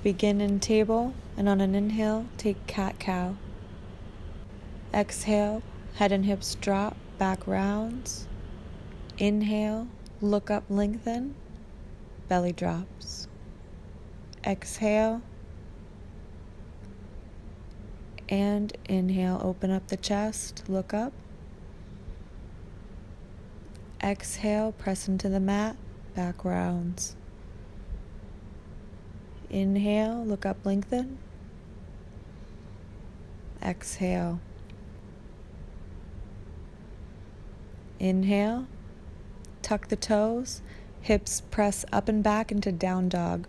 Begin in table, and on an inhale, take cat-cow. Exhale, head and hips drop, back rounds. Inhale, look up, lengthen, belly drops. Exhale, and inhale, open up the chest, look up. Exhale, press into the mat, back rounds. Inhale, look up, lengthen. Exhale. Inhale, tuck the toes, hips press up and back into down dog.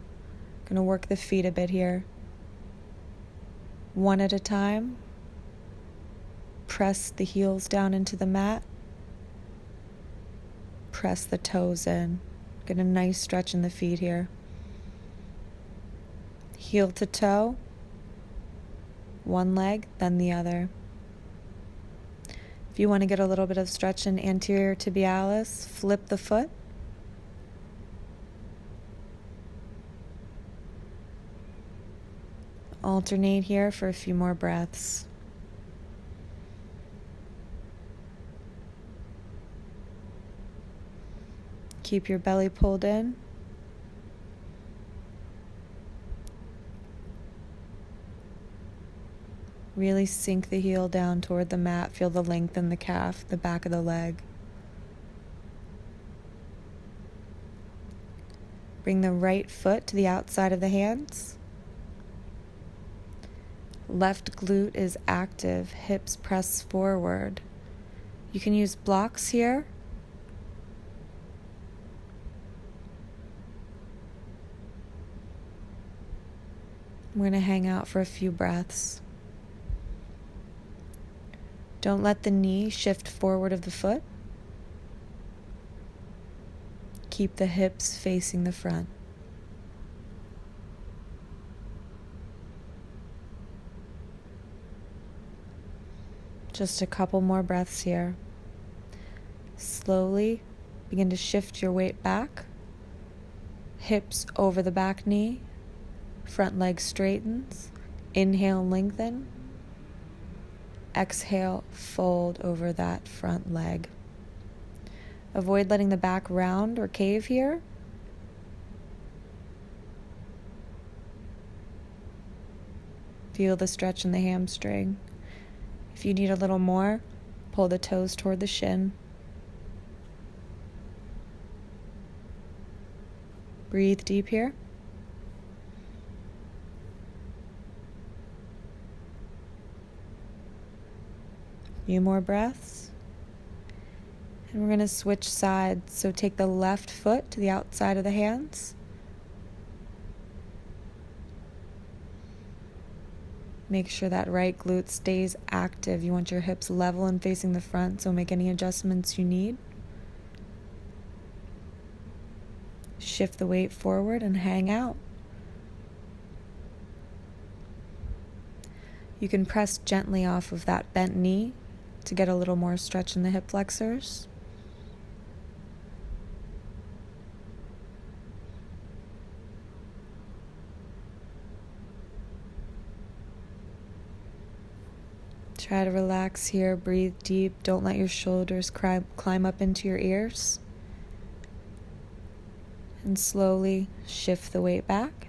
Gonna work the feet a bit here. One at a time. Press the heels down into the mat. Press the toes in. Get a nice stretch in the feet here. Heel to toe. One leg, then the other. If you want to get a little bit of stretch in anterior tibialis, flip the foot. Alternate here for a few more breaths. Keep your belly pulled in. Really sink the heel down toward the mat. Feel the length in the calf, the back of the leg. Bring the right foot to the outside of the hands. Left glute is active, hips press forward. You can use blocks here. We're going to hang out for a few breaths. Don't let the knee shift forward of the foot. Keep the hips facing the front. Just a couple more breaths here. Slowly begin to shift your weight back. Hips over the back knee. Front leg straightens. Inhale, lengthen. Exhale, fold over that front leg. Avoid letting the back round or cave here. Feel the stretch in the hamstring. If you need a little more, pull the toes toward the shin. Breathe deep here. Few more breaths. And we're going to switch sides. So take the left foot to the outside of the hands. Make sure that right glute stays active. You want your hips level and facing the front, so make any adjustments you need. Shift the weight forward and hang out. You can press gently off of that bent knee to get a little more stretch in the hip flexors. Try to relax here, breathe deep. Don't let your shoulders climb up into your ears. And slowly shift the weight back.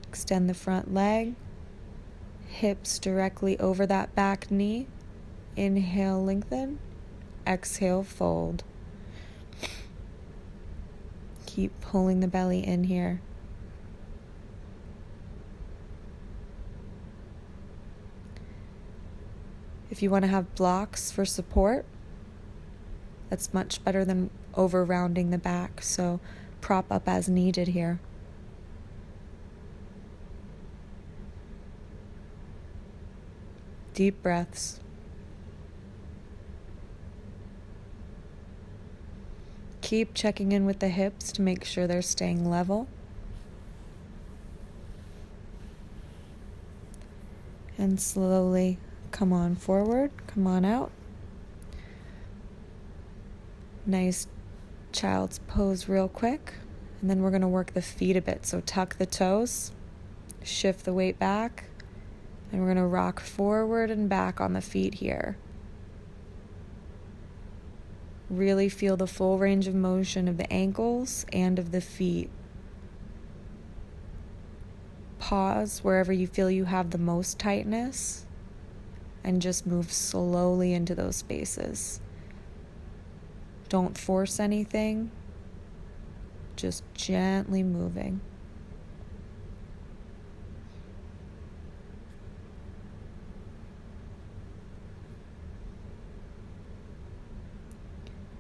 Extend the front leg. Hips directly over that back knee. Inhale, lengthen. Exhale, fold. Keep pulling the belly in here. If you want to have blocks for support, that's much better than over rounding the back, so prop up as needed here. Deep breaths. Keep checking in with the hips to make sure they're staying level. And slowly come on forward, come on out. Nice child's pose real quick. And then we're going to work the feet a bit. So tuck the toes, shift the weight back, and we're going to rock forward and back on the feet here. Really feel the full range of motion of the ankles and of the feet. Pause wherever you feel you have the most tightness and just move slowly into those spaces. Don't force anything, just gently moving.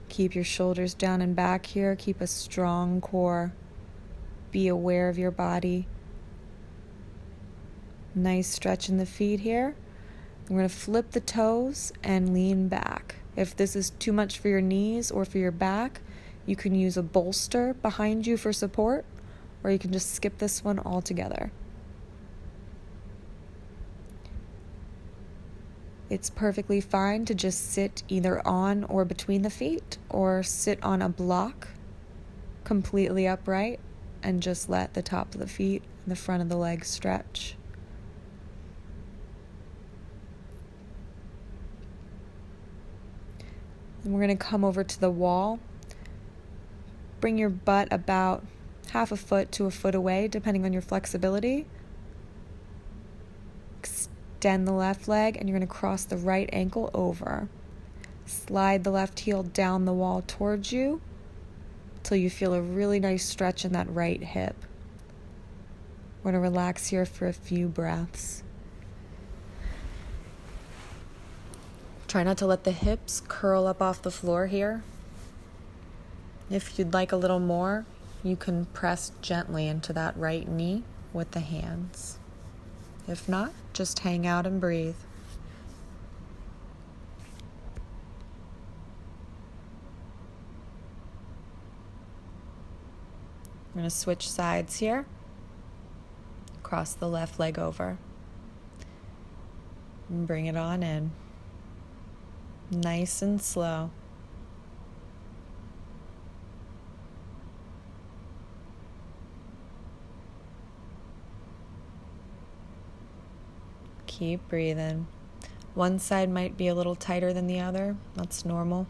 Keep your shoulders down and back here. Keep a strong core. Be aware of your body. Nice stretch in the feet here. We're going to flip the toes and lean back. If this is too much for your knees or for your back, you can use a bolster behind you for support, or you can just skip this one altogether. It's perfectly fine to just sit either on or between the feet, or sit on a block completely upright and just let the top of the feet and the front of the legs stretch. And we're going to come over to the wall. Bring your butt about half a foot to a foot away, depending on your flexibility. Extend the left leg, and you're going to cross the right ankle over. Slide the left heel down the wall towards you until you feel a really nice stretch in that right hip. We're going to relax here for a few breaths. Try not to let the hips curl up off the floor here. If you'd like a little more, you can press gently into that right knee with the hands. If not, just hang out and breathe. I'm going to switch sides here. Cross the left leg over. And bring it on in. Nice and slow. Keep breathing. One side might be a little tighter than the other. That's normal.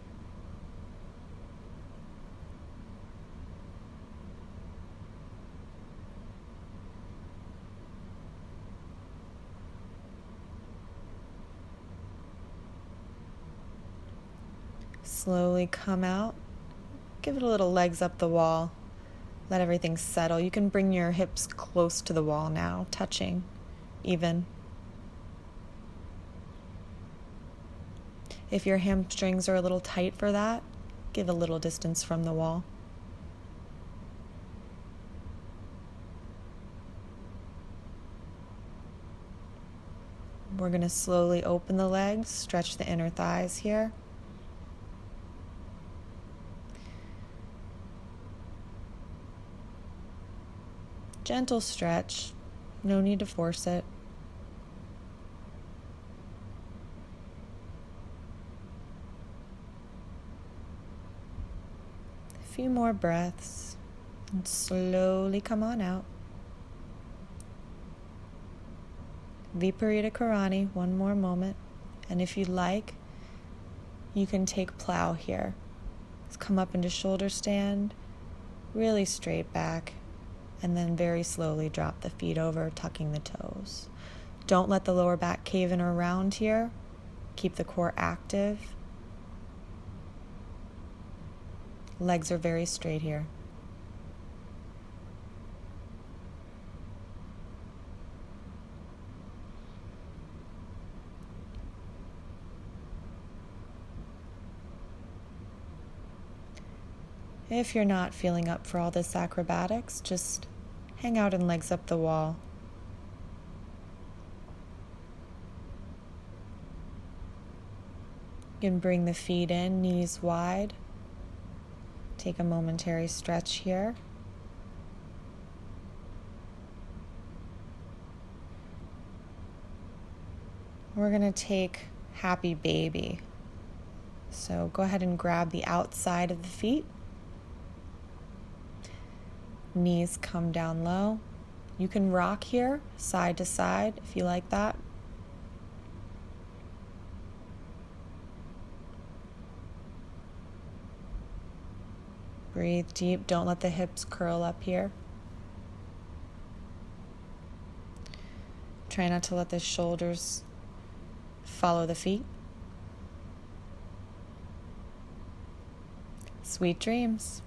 Slowly come out. Give it a little legs up the wall. Let everything settle. You can bring your hips close to the wall now, touching even. If your hamstrings are a little tight for that, give a little distance from the wall. We're going to slowly open the legs, stretch the inner thighs here. Gentle stretch, no need to force it. A few more breaths, and slowly come on out. Viparita Karani, one more moment. And if you'd like, you can take plow here. Let's come up into shoulder stand, really straight back. And then very slowly drop the feet over, tucking the toes. Don't let the lower back cave in or round here. Keep the core active. Legs are very straight here. If you're not feeling up for all this acrobatics, just hang out and legs up the wall. You can bring the feet in, knees wide. Take a momentary stretch here. We're going to take happy baby. So go ahead and grab the outside of the feet. Knees come down low. You can rock here, side to side, if you like that. Breathe deep. Don't let the hips curl up here. Try not to let the shoulders follow the feet. Sweet dreams.